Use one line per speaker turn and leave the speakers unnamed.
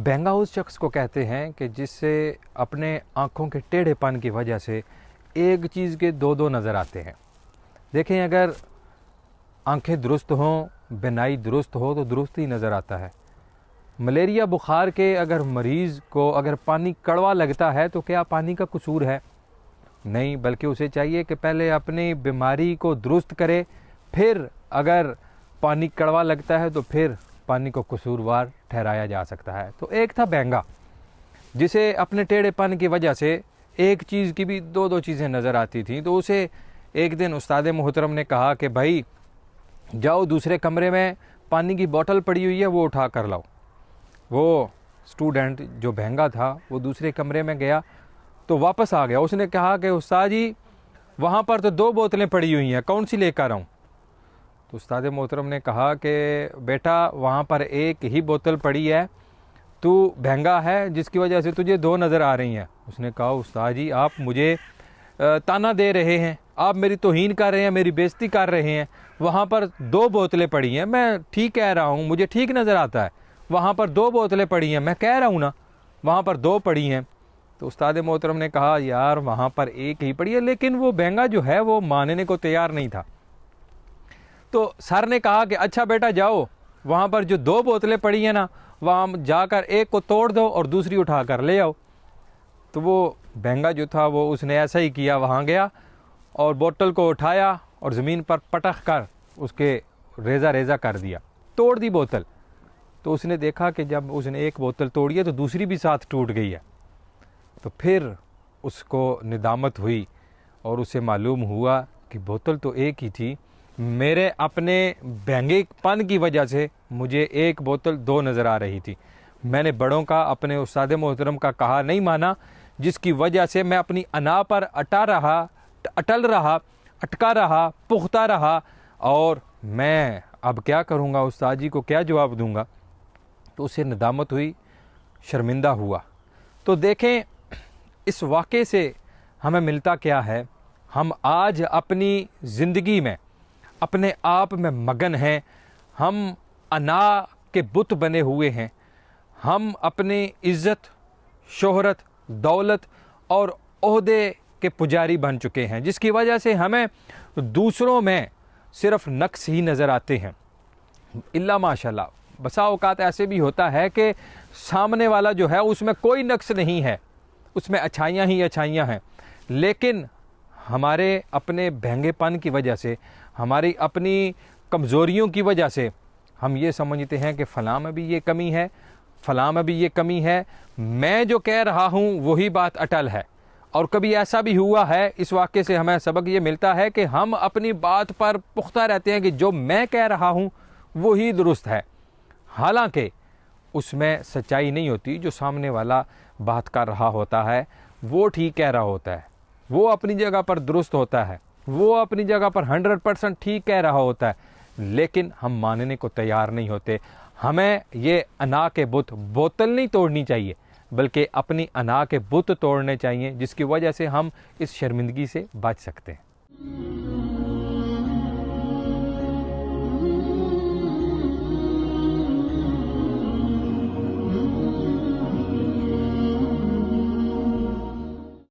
بہنگا اس شخص کو کہتے ہیں کہ جس سے اپنے آنکھوں کے ٹیڑھے پن کی وجہ سے ایک چیز کے دو نظر آتے ہیں۔ دیکھیں، اگر آنکھیں درست ہوں، بینائی درست ہو تو درست ہی نظر آتا ہے۔ ملیریا بخار کے اگر مریض کو اگر پانی کڑوا لگتا ہے تو کیا پانی کا قصور ہے؟ نہیں، بلکہ اسے چاہیے کہ پہلے اپنی بیماری کو درست کرے، پھر اگر پانی کڑوا لگتا ہے تو پھر پانی کو قصوروار ٹھہرایا جا سکتا ہے۔ تو ایک تھا بہنگا جسے اپنے ٹیڑھے پن کی وجہ سے ایک چیز کی بھی دو چیزیں نظر آتی تھیں، تو اسے ایک دن استاد محترم نے کہا کہ بھائی جاؤ دوسرے کمرے میں پانی کی بوتل پڑی ہوئی ہے، وہ اٹھا کر لاؤ۔ وہ اسٹوڈنٹ جو بہنگا تھا وہ دوسرے کمرے میں گیا تو واپس آ گیا۔ اس نے کہا کہ استاد جی وہاں پر تو 2 بوتلیں پڑی ہوئی ہیں، کون سی لے کر آؤں؟ تو استاد محترم نے کہا کہ بیٹا وہاں پر ایک ہی بوتل پڑی ہے، تو بہنگا ہے جس کی وجہ سے تجھے 2 نظر آ رہی ہیں۔ اس نے کہا استاد جی آپ مجھے تانا دے رہے ہیں، آپ میری توہین کر رہے ہیں، میری بےزتی کر رہے ہیں۔ وہاں پر 2 بوتلیں پڑی ہیں، میں ٹھیک کہہ رہا ہوں، مجھے ٹھیک نظر آتا ہے۔ وہاں پر 2 بوتلیں پڑی ہیں، میں کہہ رہا ہوں نا وہاں پر 2 پڑی ہیں۔ تو استاد محترم نے کہا یار وہاں پر ایک ہی پڑی ہے، لیکن وہ بہنگا جو ہے وہ ماننے کو تیار نہیں تھا۔ تو سر نے کہا کہ اچھا بیٹا جاؤ وہاں پر جو 2 بوتلیں پڑی ہیں نا وہاں جا کر ایک کو توڑ دو اور دوسری اٹھا کر لے آؤ۔ تو وہ بہنگا جو تھا وہ اس نے ایسا ہی کیا، وہاں گیا اور بوتل کو اٹھایا اور زمین پر پٹخ کر اس کے ریزہ کر دیا، توڑ دی بوتل۔ تو اس نے دیکھا کہ جب اس نے ایک بوتل توڑی ہے تو دوسری بھی ساتھ ٹوٹ گئی ہے۔ تو پھر اس کو ندامت ہوئی اور اسے معلوم ہوا کہ بوتل تو ایک ہی تھی، میرے اپنے بہنگے پن کی وجہ سے مجھے ایک بوتل 2 نظر آ رہی تھی۔ میں نے بڑوں کا، اپنے استاد محترم کا کہا نہیں مانا، جس کی وجہ سے میں اپنی انا پر اٹل رہا، اٹکا رہا، پختہ رہا، اور میں اب کیا کروں گا، استاد جی کو کیا جواب دوں گا؟ تو اسے ندامت ہوئی، شرمندہ ہوا۔ تو دیکھیں اس واقعے سے ہمیں ملتا کیا ہے؟ ہم آج اپنی زندگی میں اپنے آپ میں مگن ہیں، ہم انا کے بت بنے ہوئے ہیں، ہم اپنی عزت، شہرت، دولت اور عہدے کے پجاری بن چکے ہیں، جس کی وجہ سے ہمیں دوسروں میں صرف نقص ہی نظر آتے ہیں۔ اللہ ماشاءاللہ بسا اوقات ایسے بھی ہوتا ہے کہ سامنے والا جو ہے اس میں کوئی نقص نہیں ہے، اس میں اچھائیاں ہی اچھائیاں ہیں، لیکن ہمارے اپنے بہنگے پن کی وجہ سے، ہماری اپنی کمزوریوں کی وجہ سے ہم یہ سمجھتے ہیں کہ فلاں میں بھی یہ کمی ہے، فلاں میں بھی یہ کمی ہے، میں جو کہہ رہا ہوں وہی بات اٹل ہے۔ اور کبھی ایسا بھی ہوا ہے، اس واقعے سے ہمیں سبق یہ ملتا ہے کہ ہم اپنی بات پر پختہ رہتے ہیں کہ جو میں کہہ رہا ہوں وہی درست ہے، حالانکہ اس میں سچائی نہیں ہوتی۔ جو سامنے والا بات کر رہا ہوتا ہے وہ ٹھیک کہہ رہا ہوتا ہے، وہ اپنی جگہ پر درست ہوتا ہے، وہ اپنی جگہ پر 100% ٹھیک کہہ رہا ہوتا ہے، لیکن ہم ماننے کو تیار نہیں ہوتے۔ ہمیں یہ انا کے بت، بوتل نہیں توڑنی چاہیے، بلکہ اپنی انا کے بت توڑنے چاہیے، جس کی وجہ سے ہم اس شرمندگی سے بچ سکتے ہیں۔